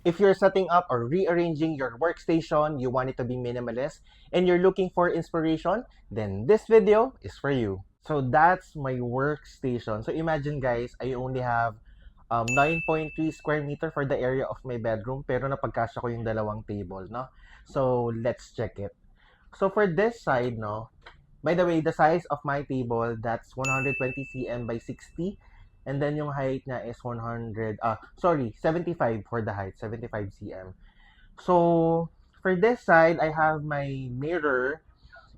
If you're setting up or rearranging your workstation, you want it to be minimalist, and you're looking for inspiration, then this video is for you. So that's my workstation. So imagine guys, I only have 9.3 square meter for the area of my bedroom, pero napagkasya ko yung dalawang table, no? So let's check it. So for this side, no, by the way, the size of my table, that's 120 cm by 60. And then yung height niya is 75 for the height, 75 cm. So, for this side, I have my mirror.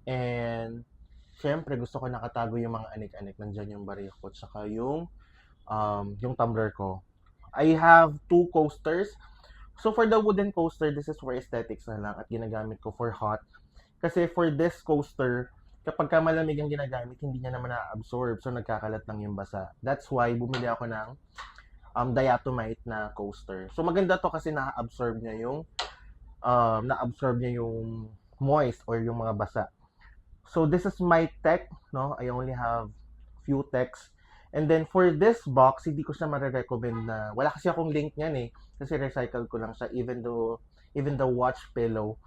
And, syempre, gusto ko nakatago yung mga anik-anik. Nandyan yung baril ko, tsaka yung tumbler ko. I have two coasters. So, for the wooden coaster, this is for aesthetics na lang at ginagamit ko for hot. Kasi for this coaster, kapag ka malamig ang ginagamit, hindi niya naman na-absorb. So, nagkakalat lang yung basa. That's why, bumili ako ng diatomite na coaster. So, maganda to kasi na-absorb niya yung moist or yung mga basa. So, this is my tech, no? I only have few techs. And then, for this box, hindi ko siya marirecommend na, wala kasi akong link niyan eh. Kasi recycle ko lang siya, even the watch pillow,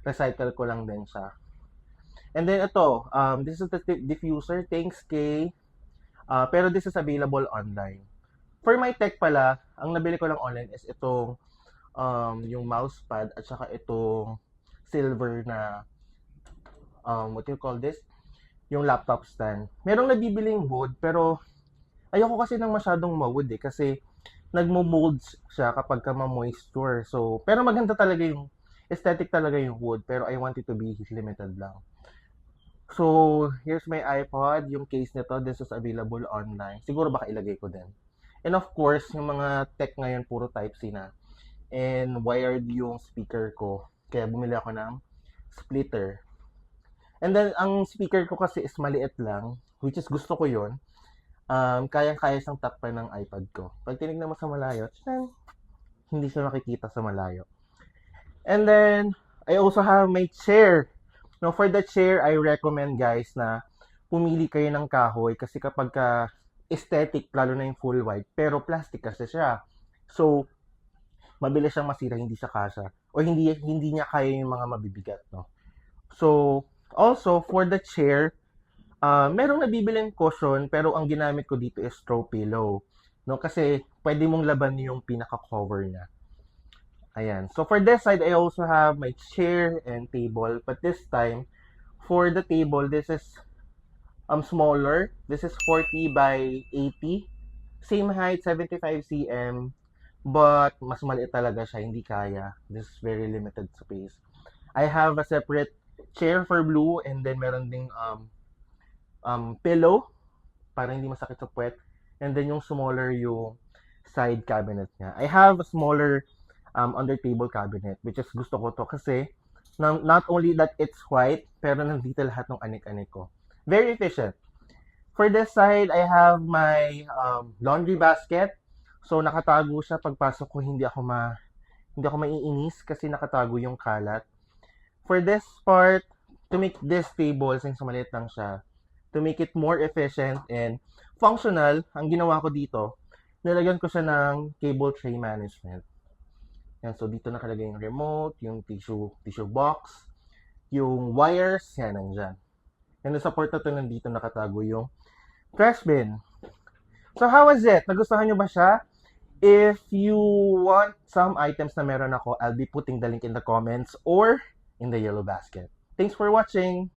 recycle ko lang din siya. And then ito, this is the diffuser, thanks kay, pero this is available online. For my tech pala, ang nabili ko lang online is itong yung mousepad at saka itong silver na, what do you call this? Yung laptop stand. Merong nabibiling wood, pero ayoko kasi ng masyadong ma-wood eh, kasi nagmo-molds siya kapag ka ma-moisture. So, pero maganda talaga yung, aesthetic talaga yung wood, pero I want it to be limited lang. So, here's my iPod. Yung case nito, this is available online. Siguro baka ilagay ko din. And of course, yung mga tech ngayon, puro Type-C na. And wired yung speaker ko. Kaya bumili ako ng splitter. And then, ang speaker ko kasi is maliit lang, which is gusto ko yun. Kayang-kaya siyang takpan ng iPad ko. Pag tinignan mo sa malayo, hindi siya makikita sa malayo. And then, I also have my chair. Now, for the chair, I recommend guys na pumili kayo ng kahoy kasi kapag ka aesthetic, lalo na yung full white, pero plastic kasi siya. So, mabilis siyang masira, hindi siya kasya. O hindi niya kaya yung mga mabibigat, no? So, also, for the chair, merong nabibiling cushion, pero ang ginamit ko dito is straw pillow. No? Kasi, pwede mong laban yung pinaka-cover niya. Ayan. So, for this side, I also have my chair and table. But this time, for the table, this is smaller. This is 40 by 80. Same height, 75 cm. But, mas maliit talaga siya. Hindi kaya. This is very limited space. I have a separate chair for blue. And then, meron ding pillow. Para hindi masakit sa puwet. And then, yung smaller yung side cabinet niya. I have a smaller under table cabinet, which is gusto ko to kasi not only that it's white, pero nandito lahat ng anik-anik ko. Very efficient. For this side, I have my laundry basket. So nakatago siya pagpasok ko, hindi ako maiinis kasi nakatago yung kalat. For this part, to make this table, since maliit lang siya, to make it more efficient and functional, ang ginawa ko dito, nilagyan ko siya ng cable tray management. Yan, so dito nakalagay yung remote, yung tissue box, yung wires, yan, nandyan. And the support na ito, nandito nakatago yung trash bin. So how was it? Nagustuhan nyo ba siya? If you want some items na meron ako, I'll be putting the link in the comments or in the yellow basket. Thanks for watching!